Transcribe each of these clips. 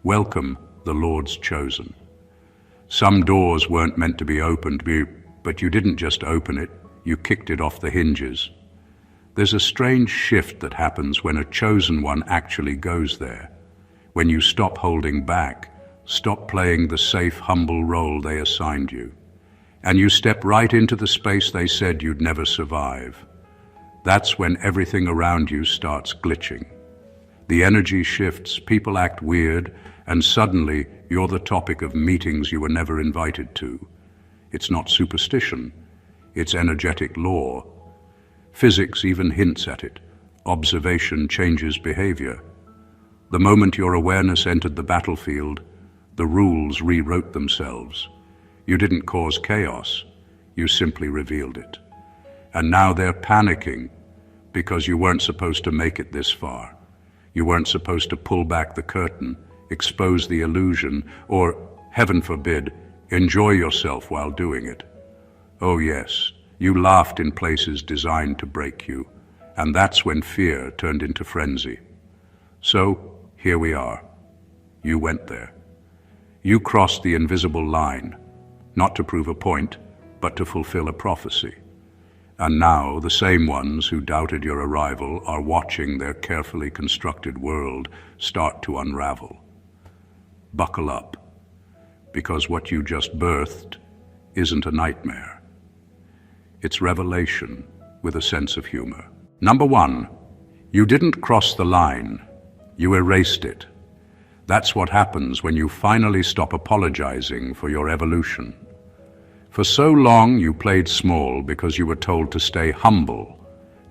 Welcome, the Lord's chosen. Some doors weren't meant to be opened, but you didn't just open it, you kicked it off the hinges. There's a strange shift that happens when a chosen one actually goes there. When you stop holding back, stop playing the safe, humble role they assigned you, and you step right into the space they said you'd never survive. That's when everything around you starts glitching. The energy shifts, people act weird, and suddenly you're the topic of meetings you were never invited to. It's not superstition, it's energetic law. Physics even hints at it. Observation changes behavior. The moment your awareness entered the battlefield, the rules rewrote themselves. You didn't cause chaos, you simply revealed it. And now they're panicking because you weren't supposed to make it this far. You weren't supposed to pull back the curtain, expose the illusion, or, heaven forbid, enjoy yourself while doing it. Oh yes, you laughed in places designed to break you, and that's when fear turned into frenzy. So, here we are. You went there. You crossed the invisible line, not to prove a point, but to fulfill a prophecy. And now the same ones who doubted your arrival are watching their carefully constructed world start to unravel. Buckle up, because what you just birthed isn't a nightmare. It's revelation with a sense of humor. Number 1, you didn't cross the line, you erased it. That's what happens when you finally stop apologizing for your evolution. For so long you played small because you were told to stay humble,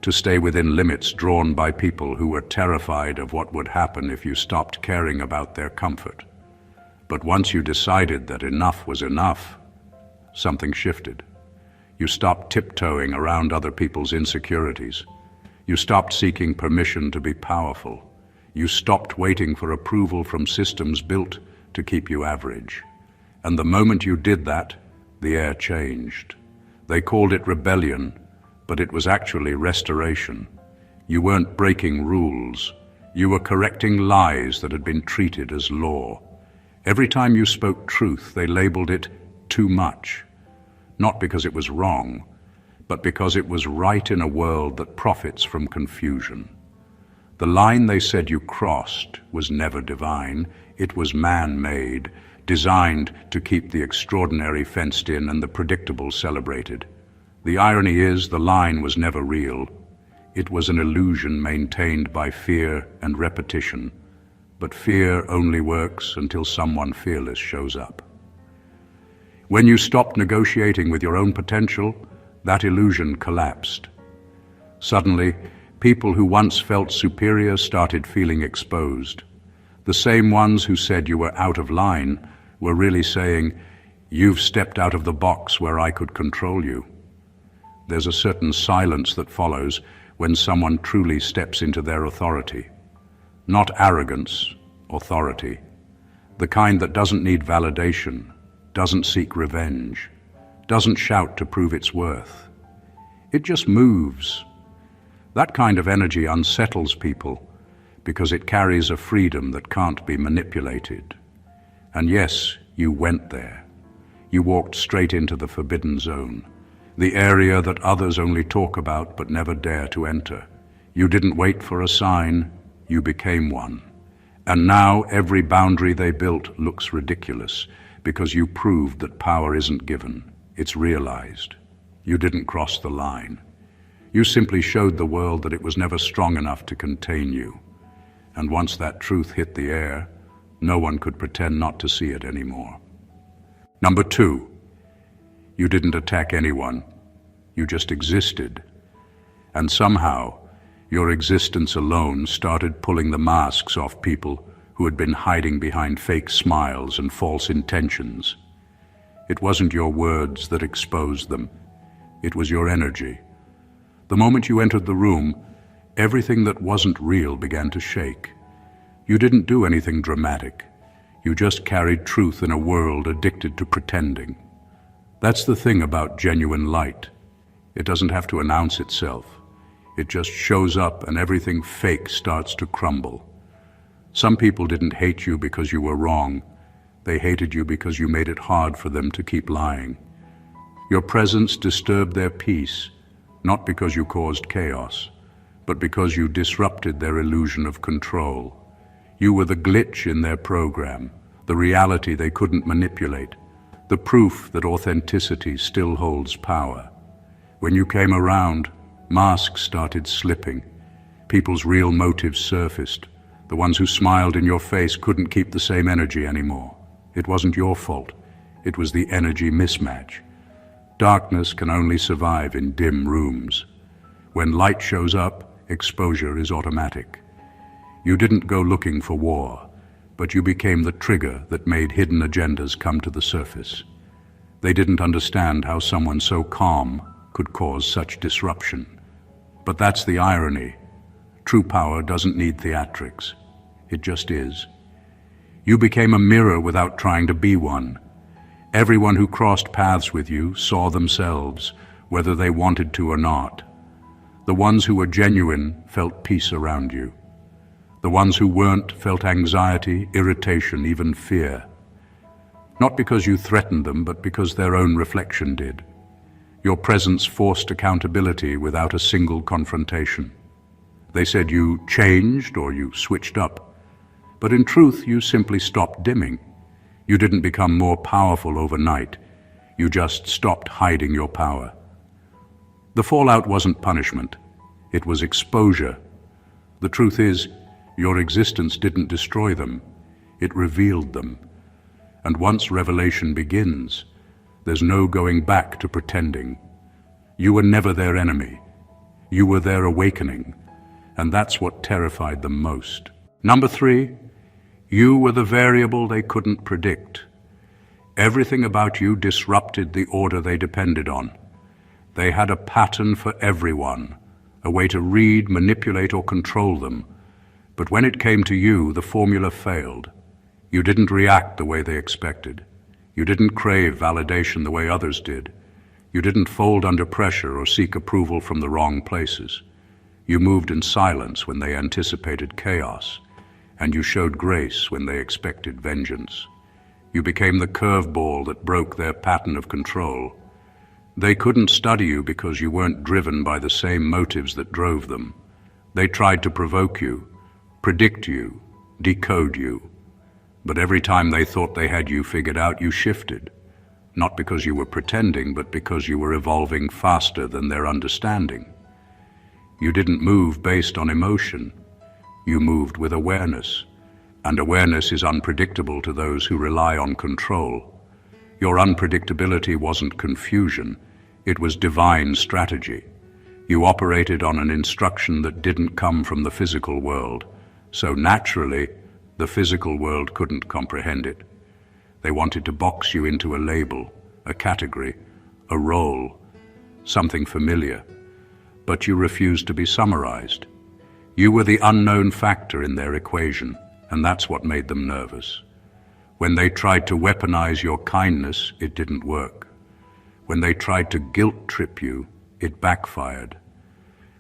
to stay within limits drawn by people who were terrified of what would happen if you stopped caring about their comfort. But once you decided that enough was enough, something shifted. You stopped tiptoeing around other people's insecurities. You stopped seeking permission to be powerful. You stopped waiting for approval from systems built to keep you average. And the moment you did that, the air changed. They called it rebellion, but it was actually restoration. You weren't breaking rules. You were correcting lies that had been treated as law. Every time you spoke truth, they labeled it too much. Not because it was wrong, but because it was right in a world that profits from confusion. The line they said you crossed was never divine. It was man-made, designed to keep the extraordinary fenced in and the predictable celebrated. The irony is, the line was never real. It was an illusion maintained by fear and repetition. But fear only works until someone fearless shows up. When you stopped negotiating with your own potential, that illusion collapsed. Suddenly, people who once felt superior started feeling exposed. The same ones who said you were out of line were really saying, "You've stepped out of the box where I could control you." There's a certain silence that follows when someone truly steps into their authority. Not arrogance, authority. The kind that doesn't need validation, doesn't seek revenge, doesn't shout to prove its worth. It just moves. That kind of energy unsettles people because it carries a freedom that can't be manipulated. And yes, you went there. You walked straight into the forbidden zone, the area that others only talk about but never dare to enter. You didn't wait for a sign, you became one. And now every boundary they built looks ridiculous because you proved that power isn't given, it's realized. You didn't cross the line. You simply showed the world that it was never strong enough to contain you. And once that truth hit the air, no one could pretend not to see it anymore. Number 2, you didn't attack anyone. You just existed. And somehow, your existence alone started pulling the masks off people who had been hiding behind fake smiles and false intentions. It wasn't your words that exposed them. It was your energy. The moment you entered the room, everything that wasn't real began to shake. You didn't do anything dramatic. You just carried truth in a world addicted to pretending. That's the thing about genuine light. It doesn't have to announce itself. It just shows up and everything fake starts to crumble. Some people didn't hate you because you were wrong. They hated you because you made it hard for them to keep lying. Your presence disturbed their peace, not because you caused chaos, but because you disrupted their illusion of control. You were the glitch in their program, the reality they couldn't manipulate, the proof that authenticity still holds power. When you came around, masks started slipping. People's real motives surfaced. The ones who smiled in your face couldn't keep the same energy anymore. It wasn't your fault. It was the energy mismatch. Darkness can only survive in dim rooms. When light shows up, exposure is automatic. You didn't go looking for war, but you became the trigger that made hidden agendas come to the surface. They didn't understand how someone so calm could cause such disruption. But that's the irony. True power doesn't need theatrics. It just is. You became a mirror without trying to be one. Everyone who crossed paths with you saw themselves, whether they wanted to or not. The ones who were genuine felt peace around you. The ones who weren't felt anxiety, irritation, even fear. Not because you threatened them, but because their own reflection did. Your presence forced accountability without a single confrontation. They said you changed or you switched up, but in truth you simply stopped dimming. You didn't become more powerful overnight. You just stopped hiding your power. The fallout wasn't punishment. It was exposure. The truth is, your existence didn't destroy them. It revealed them. And once revelation begins, there's no going back to pretending. You were never their enemy. You were their awakening. And that's what terrified them most. Number 3, you were the variable they couldn't predict. Everything about you disrupted the order they depended on. They had a pattern for everyone, a way to read, manipulate, or control them. But when it came to you, the formula failed. You didn't react the way they expected. You didn't crave validation the way others did. You didn't fold under pressure or seek approval from the wrong places. You moved in silence when they anticipated chaos, and you showed grace when they expected vengeance. You became the curveball that broke their pattern of control. They couldn't study you because you weren't driven by the same motives that drove them. They tried to provoke you, predict you, decode you. But every time they thought they had you figured out, you shifted. Not because you were pretending, but because you were evolving faster than their understanding. You didn't move based on emotion. You moved with awareness. And awareness is unpredictable to those who rely on control. Your unpredictability wasn't confusion. It was divine strategy. You operated on an instruction that didn't come from the physical world. So naturally, the physical world couldn't comprehend it. They wanted to box you into a label, a category, a role, something familiar. But you refused to be summarized. You were the unknown factor in their equation, and that's what made them nervous. When they tried to weaponize your kindness, it didn't work. When they tried to guilt-trip you, it backfired.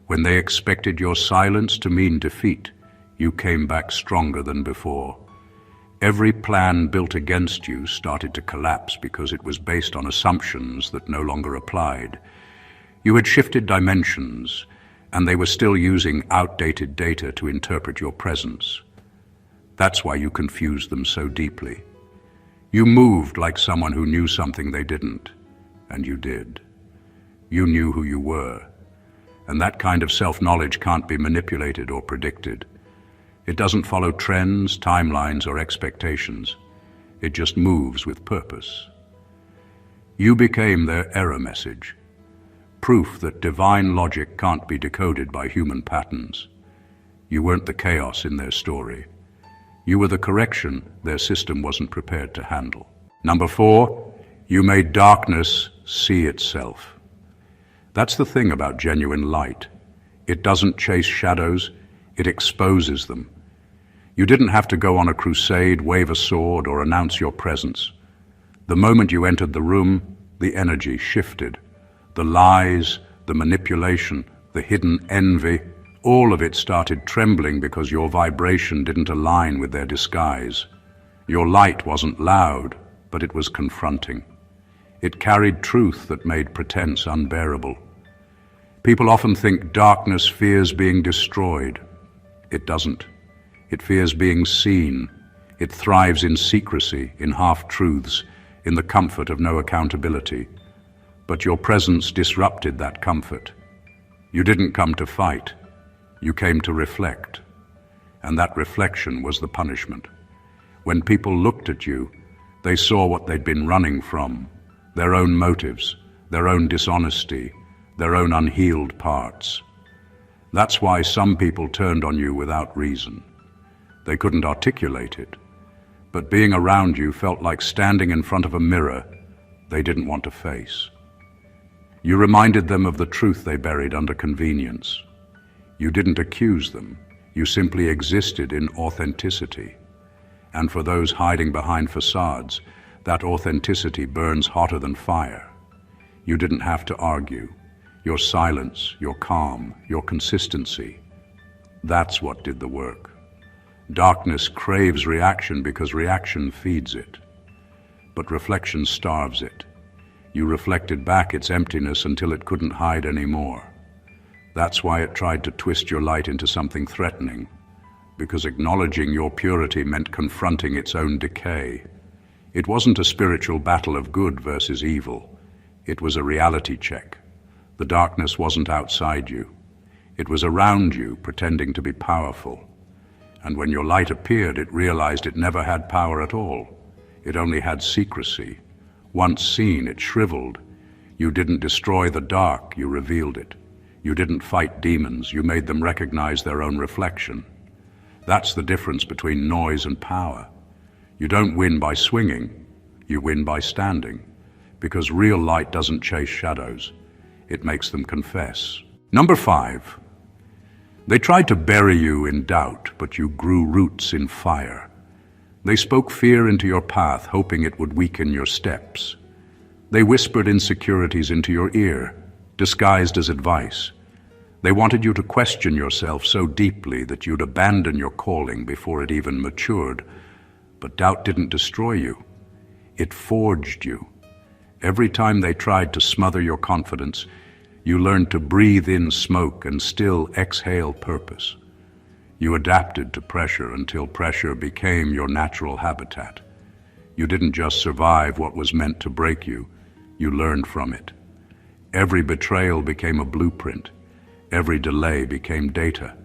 When they expected your silence to mean defeat, you came back stronger than before. Every plan built against you started to collapse because it was based on assumptions that no longer applied. You had shifted dimensions, and they were still using outdated data to interpret your presence. That's why you confused them so deeply. You moved like someone who knew something they didn't, and you did. You knew who you were, and that kind of self-knowledge can't be manipulated or predicted. It doesn't follow trends, timelines, or expectations. It just moves with purpose. You became their error message, proof that divine logic can't be decoded by human patterns. You weren't the chaos in their story. You were the correction their system wasn't prepared to handle. Number 4, you made darkness see itself. That's the thing about genuine light. It doesn't chase shadows, it exposes them. You didn't have to go on a crusade, wave a sword, or announce your presence. The moment you entered the room, the energy shifted. The lies, the manipulation, the hidden envy, all of it started trembling because your vibration didn't align with their disguise. Your light wasn't loud, but it was confronting. It carried truth that made pretense unbearable. People often think darkness fears being destroyed. It doesn't. It fears being seen. It thrives in secrecy, in half-truths, in the comfort of no accountability. But your presence disrupted that comfort. You didn't come to fight. You came to reflect. And that reflection was the punishment. When people looked at you, they saw what they'd been running from, their own motives, their own dishonesty, their own unhealed parts. That's why some people turned on you without reason. They couldn't articulate it, but being around you felt like standing in front of a mirror they didn't want to face. You reminded them of the truth they buried under convenience. You didn't accuse them. You simply existed in authenticity. And for those hiding behind facades, that authenticity burns hotter than fire. You didn't have to argue. Your silence, your calm, your consistency, that's what did the work. Darkness craves reaction because reaction feeds it. But reflection starves it. You reflected back its emptiness until it couldn't hide anymore. That's why it tried to twist your light into something threatening, because acknowledging your purity meant confronting its own decay. It wasn't a spiritual battle of good versus evil. It was a reality check. The darkness wasn't outside you. It was around you, pretending to be powerful. And when your light appeared, it realized it never had power at all. It only had secrecy. Once seen, it shriveled. You didn't destroy the dark, you revealed it. You didn't fight demons, you made them recognize their own reflection. That's the difference between noise and power. You don't win by swinging, you win by standing. Because real light doesn't chase shadows. It makes them confess. Number 5. They tried to bury you in doubt, but you grew roots in fire. They spoke fear into your path, hoping it would weaken your steps. They whispered insecurities into your ear, disguised as advice. They wanted you to question yourself so deeply that you'd abandon your calling before it even matured. But doubt didn't destroy you. It forged you. Every time they tried to smother your confidence, you learned to breathe in smoke and still exhale purpose. You adapted to pressure until pressure became your natural habitat. You didn't just survive what was meant to break you, you learned from it. Every betrayal became a blueprint. Every delay became data.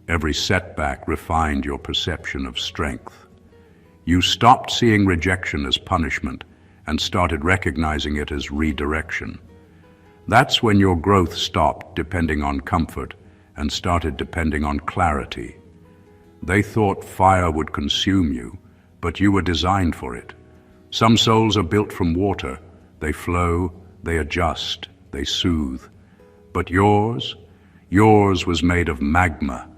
Every setback refined your perception of strength. You stopped seeing rejection as punishment and started recognizing it as redirection. That's when your growth stopped depending on comfort and started depending on clarity. They thought fire would consume you, but you were designed for it. Some souls are built from water. They flow, they adjust, they soothe. But yours was made of magma.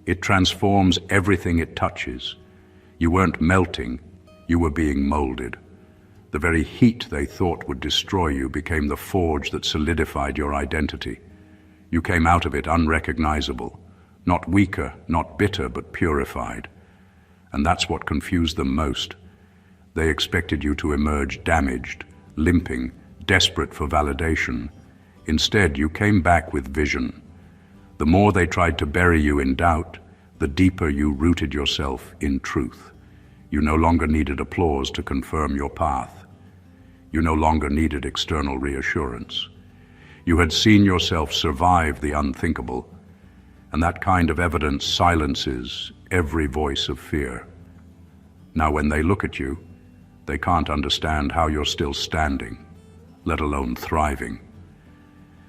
It transforms everything it touches. You weren't melting, you were being molded. The very heat they thought would destroy you became the forge that solidified your identity. You came out of it unrecognizable, not weaker, not bitter, but purified. And that's what confused them most. They expected you to emerge damaged, limping, desperate for validation. Instead, you came back with vision. The more they tried to bury you in doubt, the deeper you rooted yourself in truth. You no longer needed applause to confirm your path. You no longer needed external reassurance. You had seen yourself survive the unthinkable, and that kind of evidence silences every voice of fear. Now, when they look at you, they can't understand how you're still standing, let alone thriving.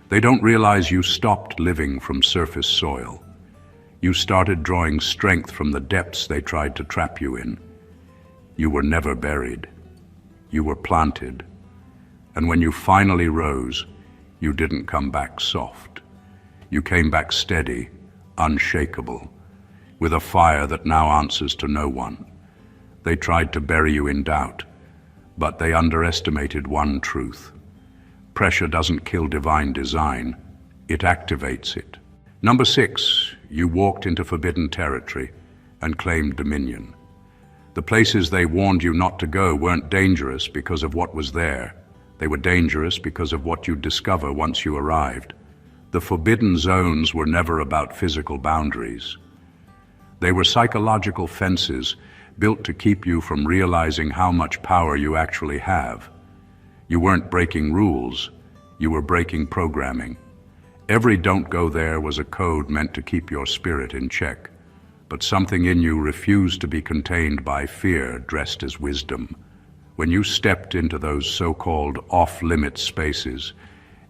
They don't realize you stopped living from surface soil. You started drawing strength from the depths they tried to trap you in. You were never buried. You were planted. And when you finally rose, you didn't come back soft. You came back steady, unshakable, with a fire that now answers to no one. They tried to bury you in doubt, but they underestimated one truth. Pressure doesn't kill divine design, it activates it. Number 6, you walked into forbidden territory and claimed dominion. The places they warned you not to go weren't dangerous because of what was there. They were dangerous because of what you'd discover once you arrived. The forbidden zones were never about physical boundaries. They were psychological fences built to keep you from realizing how much power you actually have. You weren't breaking rules, you were breaking programming. Every "don't go there" was a code meant to keep your spirit in check. But something in you refused to be contained by fear dressed as wisdom. When you stepped into those so-called off-limits spaces,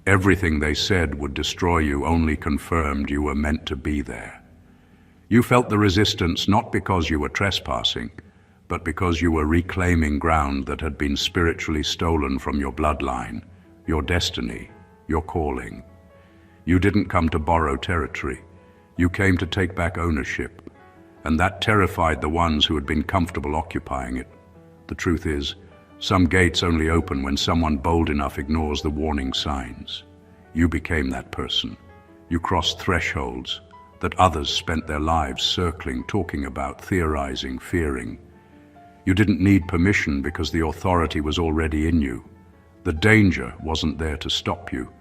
everything they said would destroy you only confirmed you were meant to be there. You felt the resistance not because you were trespassing, but because you were reclaiming ground that had been spiritually stolen from your bloodline, your destiny, your calling. You didn't come to borrow territory. You came to take back ownership, and that terrified the ones who had been comfortable occupying it. The truth is, some gates only open when someone bold enough ignores the warning signs. You became that person. You crossed thresholds that others spent their lives circling, talking about, theorizing, fearing. You didn't need permission because the authority was already in you. The danger wasn't there to stop you.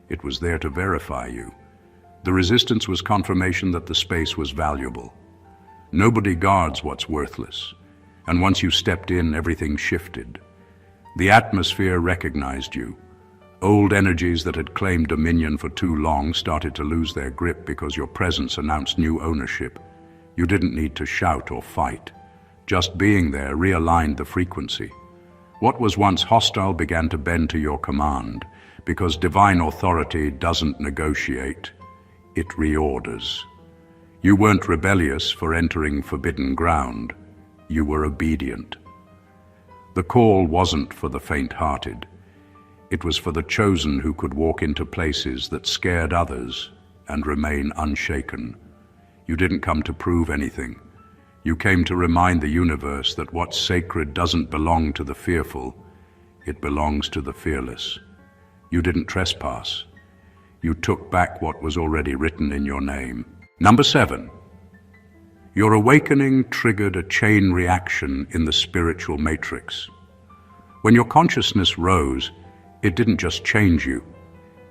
It was there to verify you. The resistance was confirmation that the space was valuable. Nobody guards what's worthless, and once you stepped in, everything shifted. The atmosphere recognized you. Old energies that had claimed dominion for too long started to lose their grip because your presence announced new ownership. You didn't need to shout or fight. Just being there realigned the frequency. What was once hostile began to bend to your command, because divine authority doesn't negotiate, it reorders. You weren't rebellious for entering forbidden ground. You were obedient. The call wasn't for the faint-hearted. It was for the chosen who could walk into places that scared others and remain unshaken. You didn't come to prove anything. You came to remind the universe that what's sacred doesn't belong to the fearful, it belongs to the fearless. You didn't trespass. You took back what was already written in your name. Number 7. Your awakening triggered a chain reaction in the spiritual matrix. When your consciousness rose, it didn't just change you.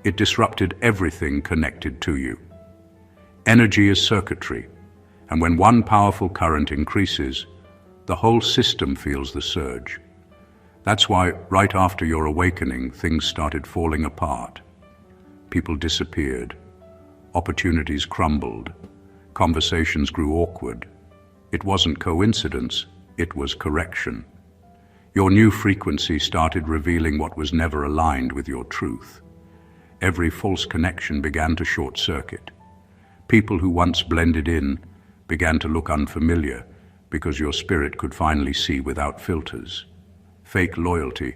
It disrupted everything connected to you. Energy is circuitry, and when one powerful current increases, the whole system feels the surge. That's why, right after your awakening, things started falling apart. People disappeared. Opportunities crumbled. Conversations grew awkward. It wasn't coincidence, it was correction. Your new frequency started revealing what was never aligned with your truth. Every false connection began to short-circuit. People who once blended in began to look unfamiliar because your spirit could finally see without filters. Fake loyalty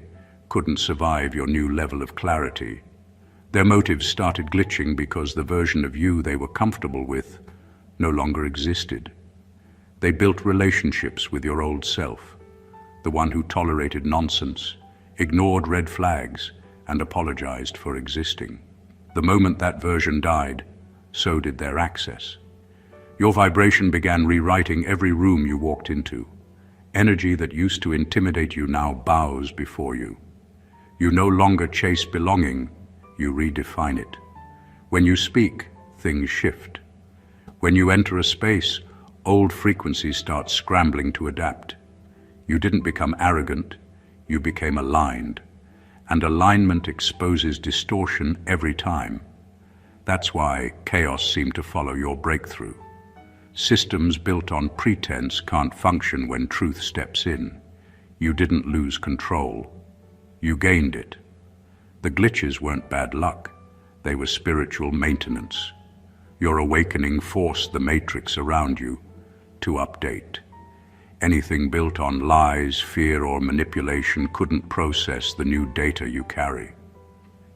couldn't survive your new level of clarity. Their motives started glitching because the version of you they were comfortable with no longer existed. They built relationships with your old self, the one who tolerated nonsense, ignored red flags, and apologized for existing. The moment that version died, so did their access. Your vibration began rewriting every room you walked into. Energy that used to intimidate you now bows before you. You no longer chase belonging, you redefine it. When you speak, things shift. When you enter a space, old frequencies start scrambling to adapt. You didn't become arrogant, you became aligned. And alignment exposes distortion every time. That's why chaos seemed to follow your breakthrough. Systems built on pretense can't function when truth steps in. You didn't lose control. You gained it. The glitches weren't bad luck. They were spiritual maintenance. Your awakening forced the matrix around you to update. Anything built on lies, fear, or manipulation couldn't process the new data you carry.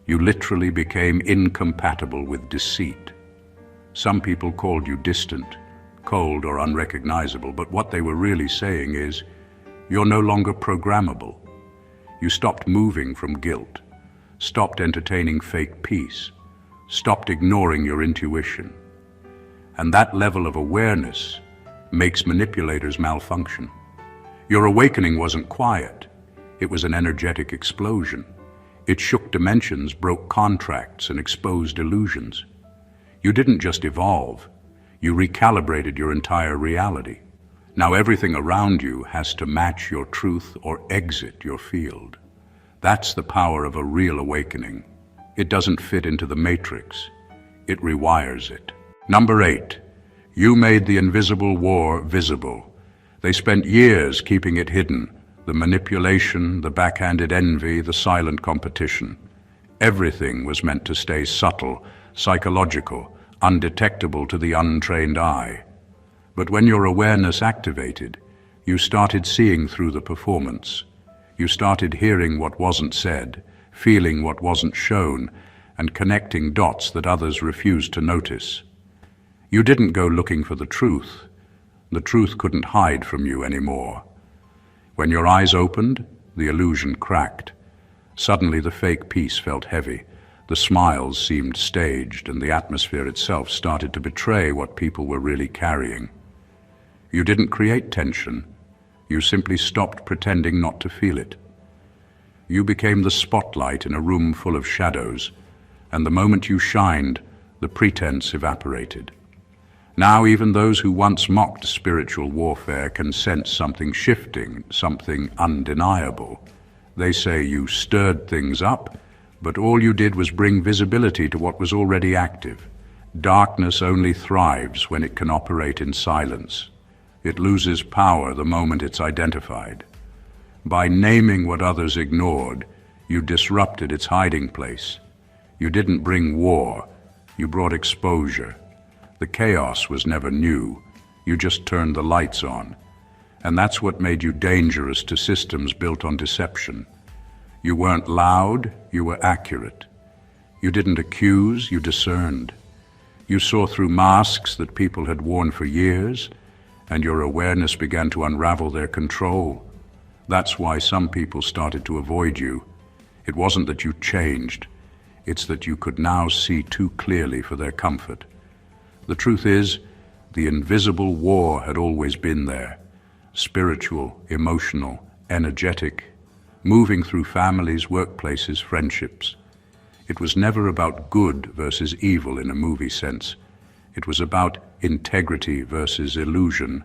You literally became incompatible with deceit. Some people called you distant, cold, or unrecognizable, but what they were really saying is, you're no longer programmable. You stopped moving from guilt, stopped entertaining fake peace, stopped ignoring your intuition. And that level of awareness makes manipulators malfunction. Your awakening wasn't quiet. It was an energetic explosion. It shook dimensions, broke contracts, and exposed illusions. You didn't just evolve. You recalibrated your entire reality. Now everything around you has to match your truth or exit your field. That's the power of a real awakening. It doesn't fit into the matrix. It rewires it. Number 8. You made the invisible war visible. They spent years keeping it hidden. The manipulation, the backhanded envy, the silent competition. Everything was meant to stay subtle, psychological, undetectable to the untrained eye. But when your awareness activated, you started seeing through the performance. You started hearing what wasn't said, feeling what wasn't shown, and connecting dots that others refused to notice. You didn't go looking for the truth. The truth couldn't hide from you anymore. When your eyes opened, the illusion cracked. Suddenly the fake peace felt heavy. The smiles seemed staged, and the atmosphere itself started to betray what people were really carrying. You didn't create tension. You simply stopped pretending not to feel it. You became the spotlight in a room full of shadows, and the moment you shined, the pretense evaporated. Now even those who once mocked spiritual warfare can sense something shifting, something undeniable. They say you stirred things up, but all you did was bring visibility to what was already active. Darkness only thrives when it can operate in silence. It loses power the moment it's identified. By naming what others ignored, you disrupted its hiding place. You didn't bring war, you brought exposure. The chaos was never new. You just turned the lights on. And that's what made you dangerous to systems built on deception. You weren't loud, you were accurate. You didn't accuse, you discerned. You saw through masks that people had worn for years, and your awareness began to unravel their control. That's why some people started to avoid you. It wasn't that you changed. It's that you could now see too clearly for their comfort. The truth is, the invisible war had always been there. Spiritual, emotional, energetic, moving through families, workplaces, friendships. It was never about good versus evil in a movie sense. It was about integrity versus illusion,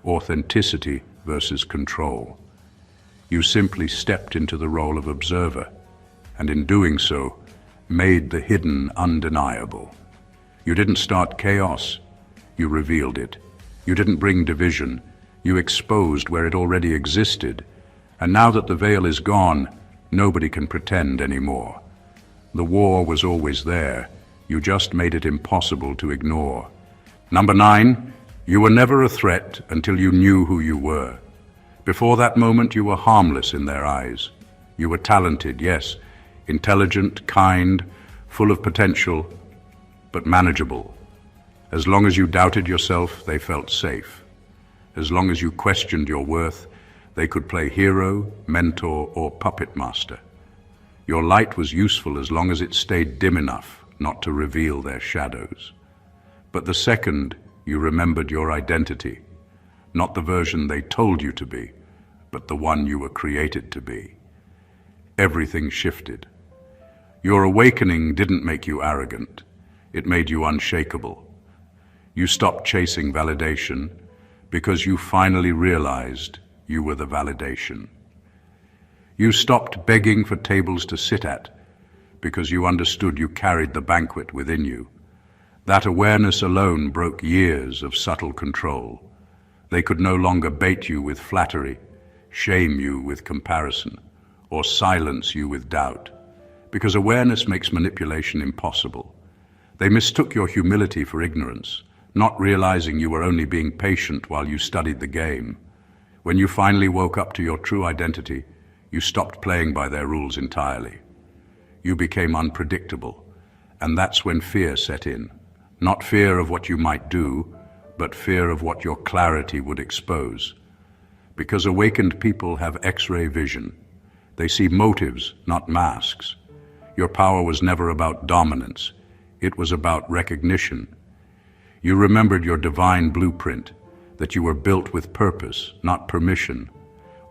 authenticity versus control. You simply stepped into the role of observer, and in doing so, made the hidden undeniable. You didn't start chaos, you revealed it. You didn't bring division, you exposed where it already existed. And now that the veil is gone, nobody can pretend anymore. The war was always there, you just made it impossible to ignore. Number 9, you were never a threat until you knew who you were. Before that moment, you were harmless in their eyes. You were talented, yes, intelligent, kind, full of potential, but manageable. As long as you doubted yourself, they felt safe. As long as you questioned your worth, they could play hero, mentor, or puppet master. Your light was useful as long as it stayed dim enough not to reveal their shadows. But the second you remembered your identity, not the version they told you to be, but the one you were created to be, everything shifted. Your awakening didn't make you arrogant. It made you unshakable. You stopped chasing validation because you finally realized you were the validation. You stopped begging for tables to sit at because you understood you carried the banquet within you. That awareness alone broke years of subtle control. They could no longer bait you with flattery, shame you with comparison, or silence you with doubt, because awareness makes manipulation impossible. They mistook your humility for ignorance, not realizing you were only being patient while you studied the game. When you finally woke up to your true identity, you stopped playing by their rules entirely. You became unpredictable, and that's when fear set in. Not fear of what you might do, but fear of what your clarity would expose. Because awakened people have X-ray vision. They see motives, not masks. Your power was never about dominance. It was about recognition. You remembered your divine blueprint, that you were built with purpose, not permission.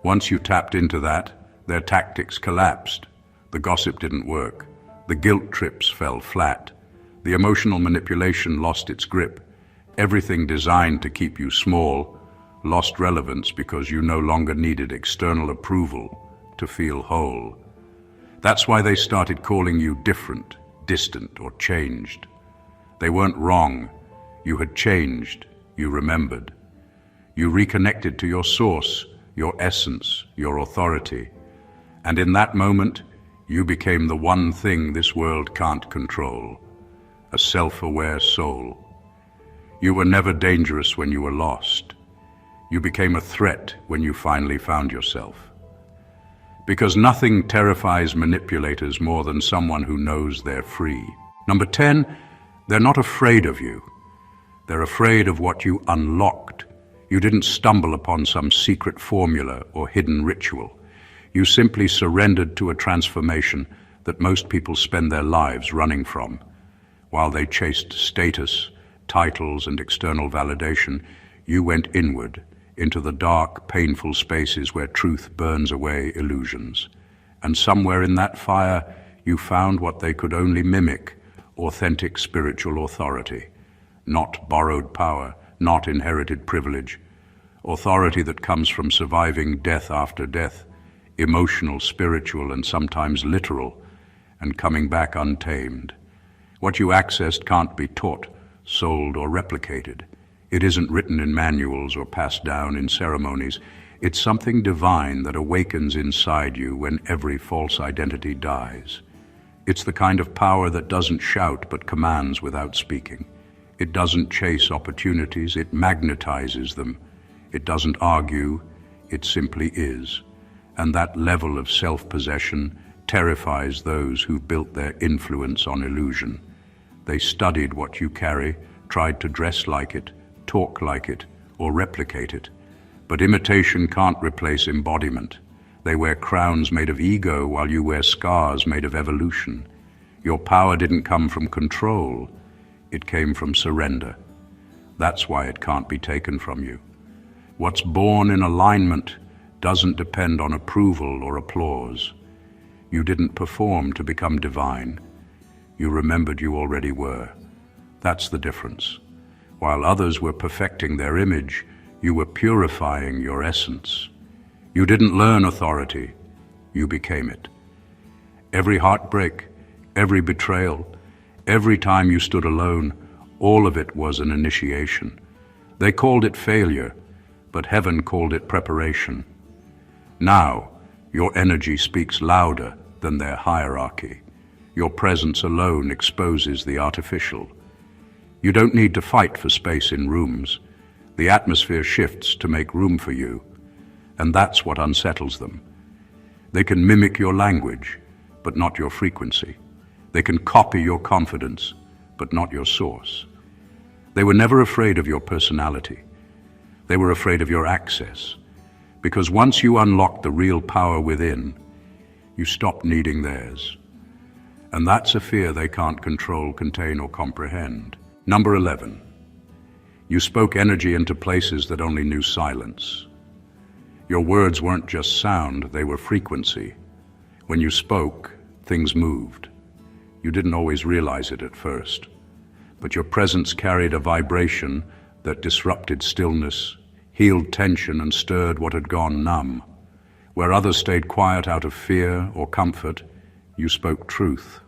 Once you tapped into that, their tactics collapsed. The gossip didn't work. The guilt trips fell flat. The emotional manipulation lost its grip. Everything designed to keep you small lost relevance because you no longer needed external approval to feel whole. That's why they started calling you different, distant, or changed. They weren't wrong. You had changed. You remembered. You reconnected to your source, your essence, your authority. And in that moment, you became the one thing this world can't control, a self-aware soul. You were never dangerous when you were lost. You became a threat when you finally found yourself. Because nothing terrifies manipulators more than someone who knows they're free. Number 10, they're not afraid of you. They're afraid of what you unlocked. You didn't stumble upon some secret formula or hidden ritual. You simply surrendered to a transformation that most people spend their lives running from. While they chased status, titles, and external validation, you went inward, into the dark, painful spaces where truth burns away illusions. And somewhere in that fire, you found what they could only mimic, authentic spiritual authority. Not borrowed power, not inherited privilege. Authority that comes from surviving death after death, emotional, spiritual, and sometimes literal, and coming back untamed. What you accessed can't be taught, sold, or replicated. It isn't written in manuals or passed down in ceremonies. It's something divine that awakens inside you when every false identity dies. It's the kind of power that doesn't shout but commands without speaking. It doesn't chase opportunities, it magnetizes them. It doesn't argue, it simply is. And that level of self-possession terrifies those who built their influence on illusion. They studied what you carry, tried to dress like it, talk like it, or replicate it. But imitation can't replace embodiment. They wear crowns made of ego while you wear scars made of evolution. Your power didn't come from control. It came from surrender. That's why it can't be taken from you. What's born in alignment doesn't depend on approval or applause. You didn't perform to become divine. You remembered you already were. That's the difference. While others were perfecting their image, you were purifying your essence. You didn't learn authority, you became it. Every heartbreak, every betrayal, every time you stood alone, all of it was an initiation. They called it failure, but heaven called it preparation. Now, your energy speaks louder than their hierarchy. Your presence alone exposes the artificial. You don't need to fight for space in rooms. The atmosphere shifts to make room for you, and that's what unsettles them. They can mimic your language, but not your frequency. They can copy your confidence, but not your source. They were never afraid of your personality. They were afraid of your access, because once you unlocked the real power within, you stopped needing theirs. And that's a fear they can't control, contain, or comprehend. Number 11. You spoke energy into places that only knew silence. Your words weren't just sound, they were frequency. When you spoke, things moved. You didn't always realize it at first, but your presence carried a vibration that disrupted stillness, healed tension, and stirred what had gone numb. Where others stayed quiet out of fear or comfort, you spoke truth.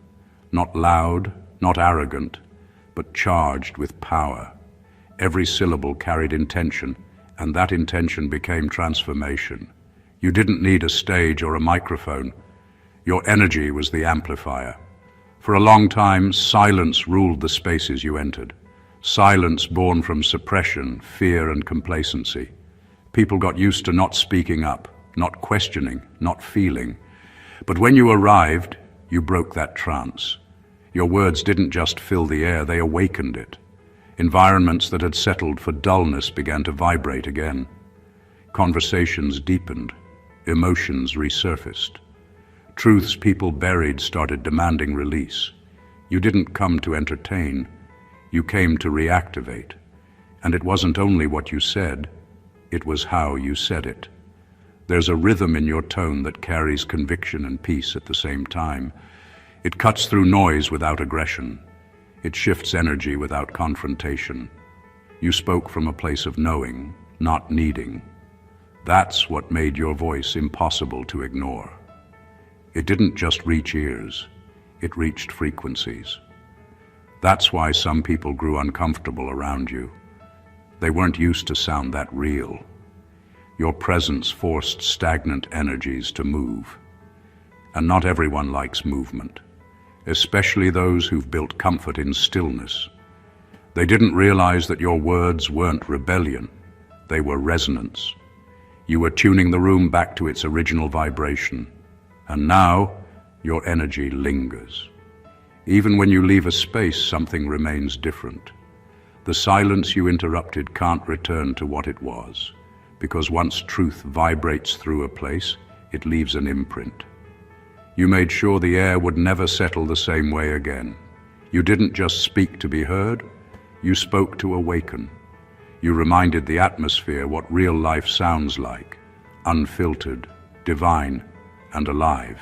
Not loud, not arrogant, but charged with power. Every syllable carried intention, and that intention became transformation. You didn't need a stage or a microphone. Your energy was the amplifier. For a long time, silence ruled the spaces you entered. Silence born from suppression, fear, and complacency. People got used to not speaking up, not questioning, not feeling. But when you arrived, you broke that trance. Your words didn't just fill the air, they awakened it. Environments that had settled for dullness began to vibrate again. Conversations deepened. Emotions resurfaced. Truths people buried started demanding release. You didn't come to entertain. You came to reactivate. And it wasn't only what you said, it was how you said it. There's a rhythm in your tone that carries conviction and peace at the same time. It cuts through noise without aggression. It shifts energy without confrontation. You spoke from a place of knowing, not needing. That's what made your voice impossible to ignore. It didn't just reach ears, it reached frequencies. That's why some people grew uncomfortable around you. They weren't used to sound that real. Your presence forced stagnant energies to move. And not everyone likes movement, especially those who've built comfort in stillness. They didn't realize that your words weren't rebellion, they were resonance. You were tuning the room back to its original vibration, and now your energy lingers. Even when you leave a space, something remains different. The silence you interrupted can't return to what it was, because once truth vibrates through a place, it leaves an imprint. You made sure the air would never settle the same way again. You didn't just speak to be heard, you spoke to awaken. You reminded the atmosphere what real life sounds like, unfiltered, divine, and alive.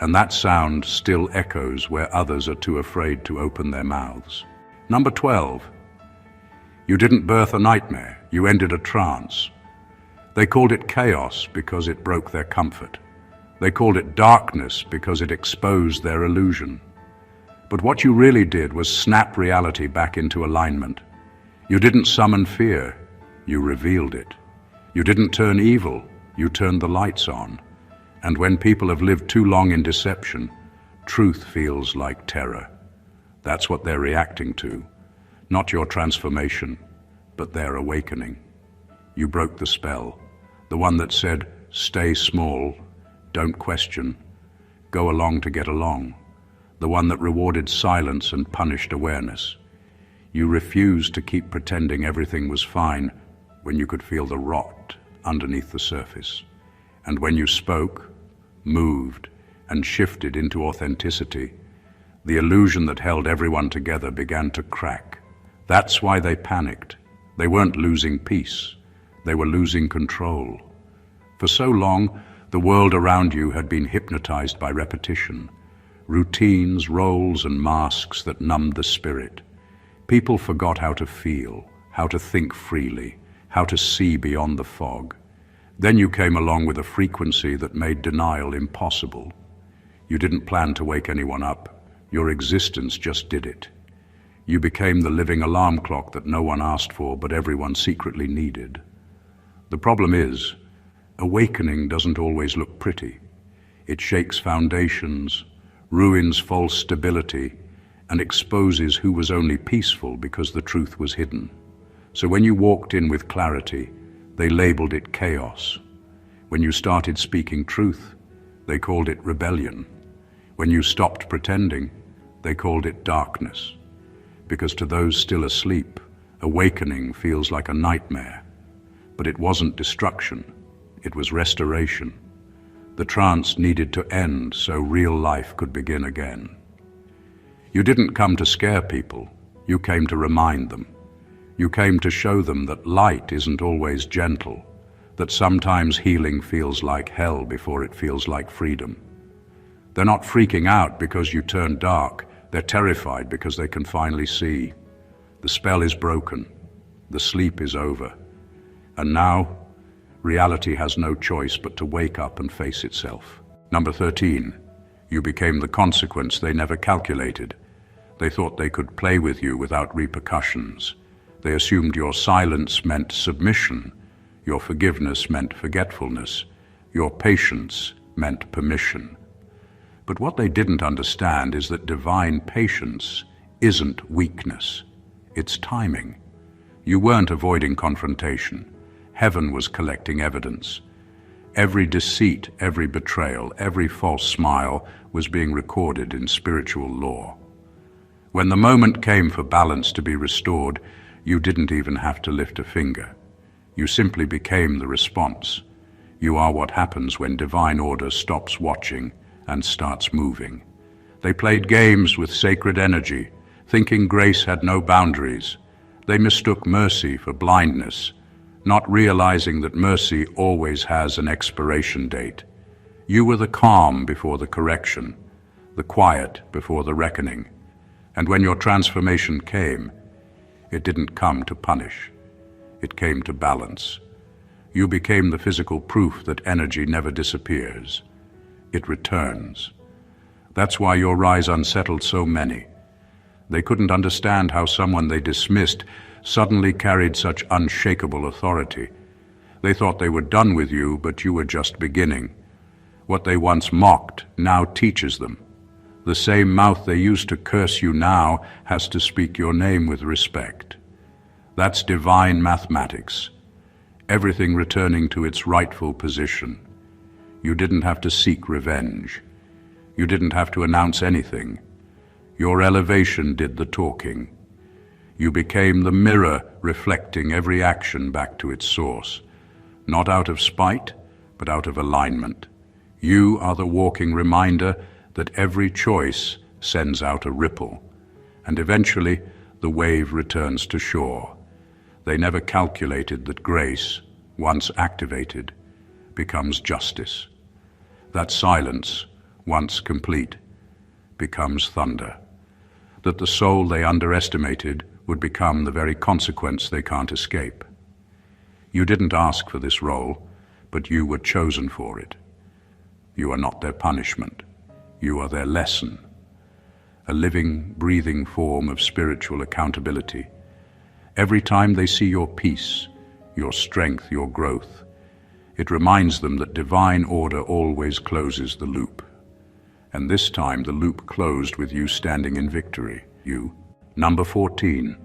And that sound still echoes where others are too afraid to open their mouths. Number 12. You didn't birth a nightmare, you ended a trance. They called it chaos because it broke their comfort. They called it darkness because it exposed their illusion. But what you really did was snap reality back into alignment. You didn't summon fear, you revealed it. You didn't turn evil, you turned the lights on. And when people have lived too long in deception, truth feels like terror. That's what they're reacting to. Not your transformation, but their awakening. You broke the spell, the one that said, stay small, don't question, go along to get along, the one that rewarded silence and punished awareness. You refused to keep pretending everything was fine when you could feel the rot underneath the surface. And when you spoke, moved, and shifted into authenticity, the illusion that held everyone together began to crack. That's why they panicked. They weren't losing peace. They were losing control. For so long, the world around you had been hypnotized by repetition, routines, roles, and masks that numbed the spirit. People forgot how to feel, how to think freely, how to see beyond the fog. Then you came along with a frequency that made denial impossible. You didn't plan to wake anyone up. Your existence just did it. You became the living alarm clock that no one asked for, but everyone secretly needed. The problem is, awakening doesn't always look pretty. It shakes foundations, ruins false stability, and exposes who was only peaceful because the truth was hidden. So when you walked in with clarity, they labeled it chaos. When you started speaking truth, they called it rebellion. When you stopped pretending, they called it darkness. Because to those still asleep, awakening feels like a nightmare. But it wasn't destruction, it was restoration. The trance needed to end so real life could begin again. You didn't come to scare people, you came to remind them. You came to show them that light isn't always gentle, that sometimes healing feels like hell before it feels like freedom. They're not freaking out because you turned dark, they're terrified because they can finally see. The spell is broken, the sleep is over, and now reality has no choice but to wake up and face itself. Number 13, you became the consequence they never calculated. They thought they could play with you without repercussions. They assumed your silence meant submission, your forgiveness meant forgetfulness, your patience meant permission. But what they didn't understand is that divine patience isn't weakness, it's timing. You weren't avoiding confrontation. Heaven was collecting evidence. Every deceit, every betrayal, every false smile was being recorded in spiritual law. When the moment came for balance to be restored, you didn't even have to lift a finger. You simply became the response. You are what happens when divine order stops watching and starts moving. They played games with sacred energy, thinking grace had no boundaries. They mistook mercy for blindness, not realizing that mercy always has an expiration date. You were the calm before the correction, the quiet before the reckoning. And when your transformation came, it didn't come to punish. It came to balance. You became the physical proof that energy never disappears. It returns. That's why your rise unsettled so many. They couldn't understand how someone they dismissed suddenly carried such unshakable authority. They thought they were done with you, but you were just beginning. What they once mocked now teaches them. The same mouth they used to curse you now has to speak your name with respect. That's divine mathematics. Everything returning to its rightful position. You didn't have to seek revenge. You didn't have to announce anything. Your elevation did the talking. You became the mirror reflecting every action back to its source, not out of spite, but out of alignment. You are the walking reminder that every choice sends out a ripple, and eventually the wave returns to shore. They never calculated that grace, once activated, becomes justice. That silence, once complete, becomes thunder. That the soul they underestimated would become the very consequence they can't escape. You didn't ask for this role, but you were chosen for it. You are not their punishment. You are their lesson. A living, breathing form of spiritual accountability. Every time they see your peace, your strength, your growth, it reminds them that divine order always closes the loop. And this time the loop closed with you standing in victory. You. Number 14.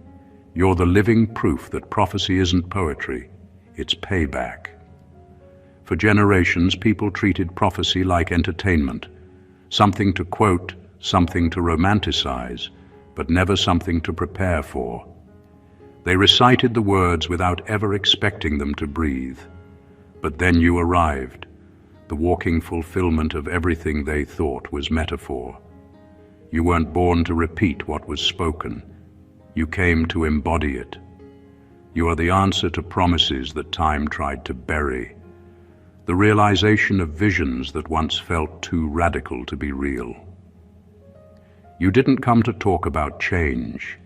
You're the living proof that prophecy isn't poetry, it's payback. For generations, people treated prophecy like entertainment, something to quote, something to romanticize, but never something to prepare for. They recited the words without ever expecting them to breathe. But then you arrived, the walking fulfillment of everything they thought was metaphor. You weren't born to repeat what was spoken. You came to embody it. You are the answer to promises that time tried to bury, the realization of visions that once felt too radical to be real. You didn't come to talk about change.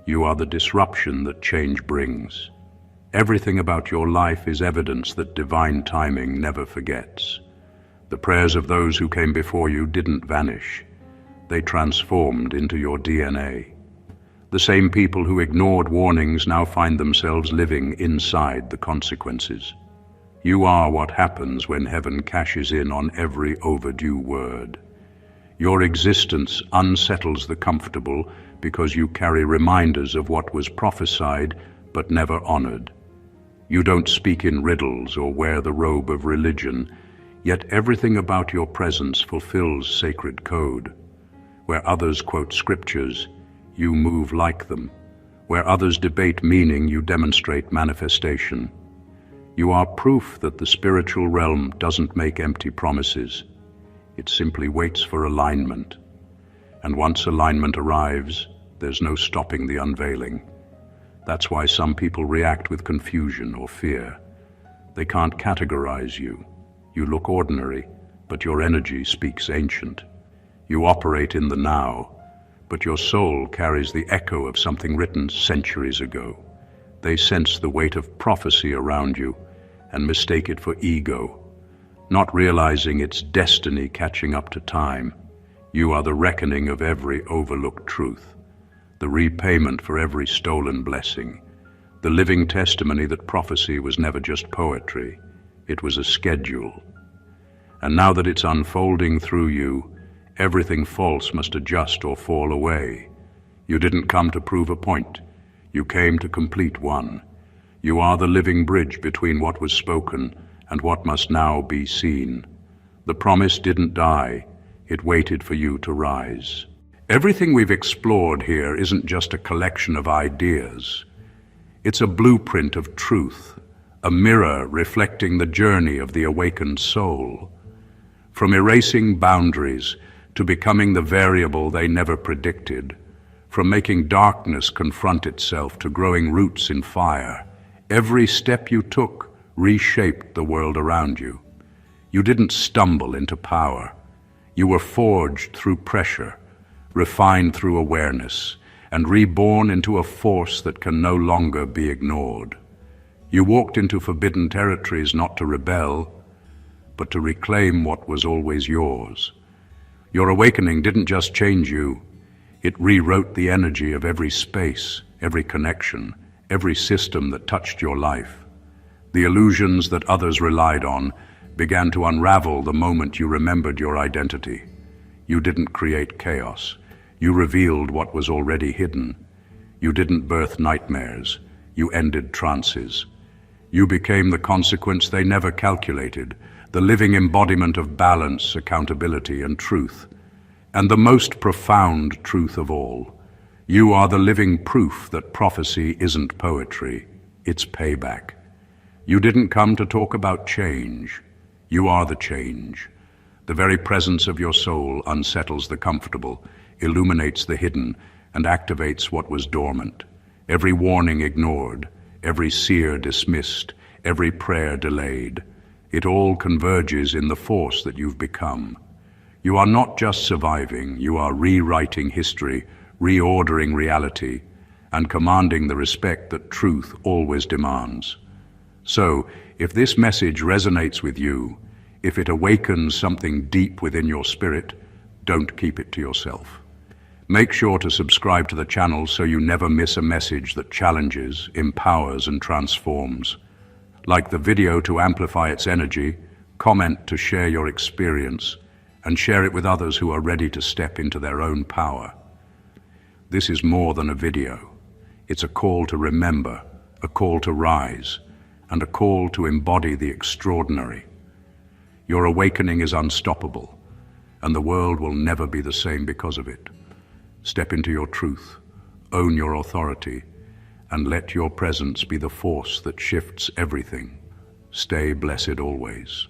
You are the disruption that change brings. Everything about your life is evidence that divine timing never forgets. The prayers of those who came before you didn't vanish. They transformed into your DNA. The same people who ignored warnings now find themselves living inside the consequences. You are what happens when heaven cashes in on every overdue word. Your existence unsettles the comfortable because you carry reminders of what was prophesied but never honored. You don't speak in riddles or wear the robe of religion, yet everything about your presence fulfills sacred code. Where others quote scriptures, you move like them. Where others debate meaning, you demonstrate manifestation. You are proof that the spiritual realm doesn't make empty promises. It simply waits for alignment. And once alignment arrives, there's no stopping the unveiling. That's why some people react with confusion or fear. They can't categorize you. You look ordinary, but your energy speaks ancient. You operate in the now, but your soul carries the echo of something written centuries ago. They sense the weight of prophecy around you and mistake it for ego, not realizing it's destiny catching up to time. You are the reckoning of every overlooked truth, the repayment for every stolen blessing, the living testimony that prophecy was never just poetry, it was a schedule. And now that it's unfolding through you, everything false must adjust or fall away. You didn't come to prove a point. You came to complete one. You are the living bridge between what was spoken and what must now be seen. The promise didn't die. It waited for you to rise. Everything we've explored here isn't just a collection of ideas. It's a blueprint of truth, a mirror reflecting the journey of the awakened soul. From erasing boundaries to becoming the variable they never predicted, From making darkness confront itself to growing roots in fire, every step you took reshaped the world around you. You didn't stumble into power. You were forged through pressure, refined through awareness, and reborn into a force that can no longer be ignored. You walked into forbidden territories not to rebel, but to reclaim what was always yours. Your awakening didn't just change you, it rewrote the energy of every space, every connection, every system that touched your life. The illusions that others relied on began to unravel the moment you remembered your identity. You didn't create chaos. You revealed what was already hidden. You didn't birth nightmares. You ended trances. You became the consequence they never calculated, the living embodiment of balance, accountability, and truth. And the most profound truth of all, you are the living proof that prophecy isn't poetry, it's payback. You didn't come to talk about change. You are the change. The very presence of your soul unsettles the comfortable, illuminates the hidden, and activates what was dormant. Every warning ignored, every seer dismissed, every prayer delayed. It all converges in the force that you've become. You are not just surviving, you are rewriting history, reordering reality, and commanding the respect that truth always demands. So, if this message resonates with you, if it awakens something deep within your spirit, don't keep it to yourself. Make sure to subscribe to the channel so you never miss a message that challenges, empowers, and transforms. Like the video to amplify its energy, comment to share your experience, and share it with others who are ready to step into their own power. This is more than a video. It's a call to remember, a call to rise, and a call to embody the extraordinary. Your awakening is unstoppable, and the world will never be the same because of it. Step into your truth, own your authority, and let your presence be the force that shifts everything. Stay blessed always.